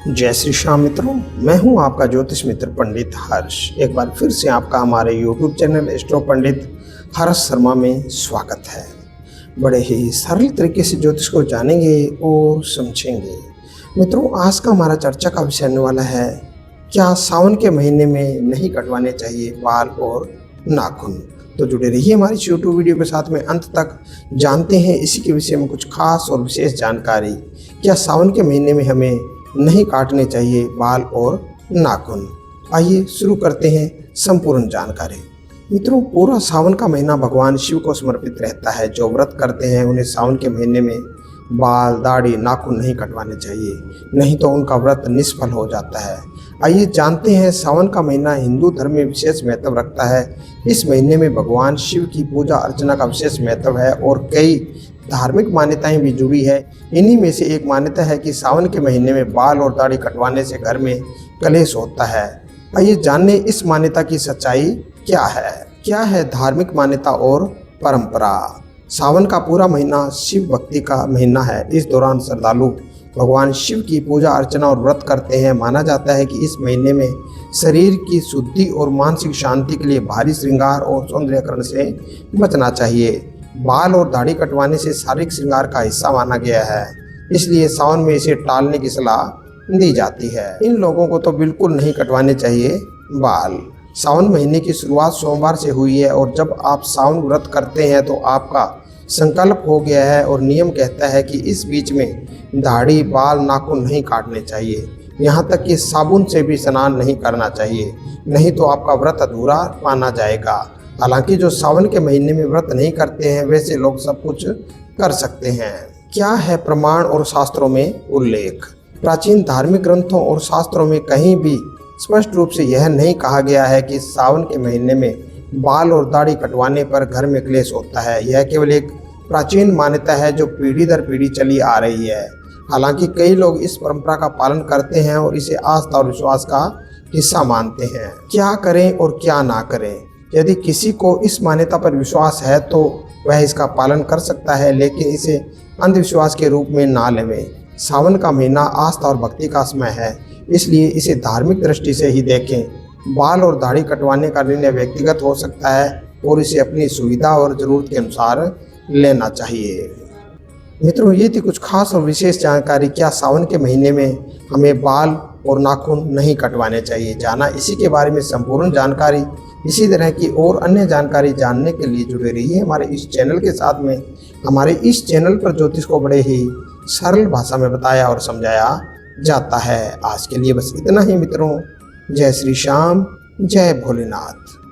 जय श्री श्याम मित्रों, मैं हूं आपका ज्योतिष मित्र पंडित हर्ष। एक बार फिर से आपका हमारे यूट्यूब चैनल एस्ट्रो पंडित हर्ष शर्मा में स्वागत है। बड़े ही सरल तरीके से ज्योतिष को जानेंगे और समझेंगे। मित्रों, आज का हमारा चर्चा का विषय होने वाला है, क्या सावन के महीने में नहीं कटवाने चाहिए बाल और नाखून। तो जुड़े रहिए हमारी इस यूट्यूब वीडियो के साथ में, अंत तक जानते हैं इसी के विषय में कुछ खास और विशेष जानकारी। क्या सावन के महीने में हमें नहीं काटने चाहिए बाल और नाखून। आइए शुरू करते हैं संपूर्ण जानकारी। मित्रों, पूरा सावन का महीना भगवान शिव को समर्पित रहता है। जो व्रत करते हैं उन्हें सावन के महीने में बाल, दाढ़ी, नाखून नहीं कटवाने चाहिए, नहीं तो उनका व्रत निष्फल हो जाता है। आइए जानते हैं, सावन का महीना हिंदू धर्म में विशेष महत्व रखता है। इस महीने में भगवान शिव की पूजा अर्चना का विशेष महत्व है और कई धार्मिक मान्यताएं भी जुड़ी है। इन्हीं में से एक मान्यता है कि सावन के महीने में बाल और दाढ़ी कटवाने से घर में कलेश होता है। आइए जानने इस मान्यता की सच्चाई क्या है धार्मिक मान्यता और परंपरा। सावन का पूरा महीना शिव भक्ति का महीना है। इस दौरान श्रद्धालु भगवान शिव की पूजा अर्चना और व्रत करते हैं। माना जाता है कि इस महीने में शरीर की शुद्धि और मानसिक शांति के लिए भारी श्रृंगार और सौंदर्यकरण से बचना चाहिए। बाल और दाढ़ी कटवाने से शारीरिक श्रृंगार का हिस्सा माना गया है, इसलिए सावन में इसे टालने की सलाह दी जाती है। इन लोगों को तो बिल्कुल नहीं कटवाने चाहिए बाल। सावन महीने की शुरुआत सोमवार से हुई है और जब आप सावन व्रत करते हैं तो आपका संकल्प हो गया है और नियम कहता है कि इस बीच में दाढ़ी, बाल, नाखून नहीं काटने चाहिए। यहाँ तक कि साबुन से भी स्नान नहीं करना चाहिए, नहीं तो आपका व्रत अधूरा माना जाएगा। हालांकि जो सावन के महीने में व्रत नहीं करते हैं वैसे लोग सब कुछ कर सकते हैं। क्या है प्रमाण और शास्त्रों में उल्लेख। प्राचीन धार्मिक ग्रंथों और शास्त्रों में कहीं भी स्पष्ट रूप से यह नहीं कहा गया है कि सावन के महीने में बाल और दाढ़ी कटवाने पर घर में क्लेश होता है। यह केवल एक प्राचीन मान्यता है जो पीढ़ी दर पीढ़ी चली आ रही है। हालांकि कई लोग इस परंपरा का पालन करते हैं और इसे आस्था और विश्वास का हिस्सा मानते हैं। क्या करें और क्या ना करें। यदि किसी को इस मान्यता पर विश्वास है तो वह इसका पालन कर सकता है, लेकिन इसे अंधविश्वास के रूप में ना लेवें। सावन का महीना आस्था और भक्ति का समय है, इसलिए इसे धार्मिक दृष्टि से ही देखें। बाल और दाढ़ी कटवाने का निर्णय व्यक्तिगत हो सकता है और इसे अपनी सुविधा और ज़रूरत के अनुसार लेना चाहिए। मित्रों, ये थी कुछ खास और विशेष जानकारी। क्या सावन के महीने में हमें बाल और नाखून नहीं कटवाने चाहिए, जाना इसी के बारे में संपूर्ण जानकारी। इसी तरह की और अन्य जानकारी जानने के लिए जुड़े रहिए हमारे इस चैनल के साथ में। हमारे इस चैनल पर ज्योतिष को बड़े ही सरल भाषा में बताया और समझाया जाता है। आज के लिए बस इतना ही मित्रों। जय श्री श्याम, जय भोलेनाथ।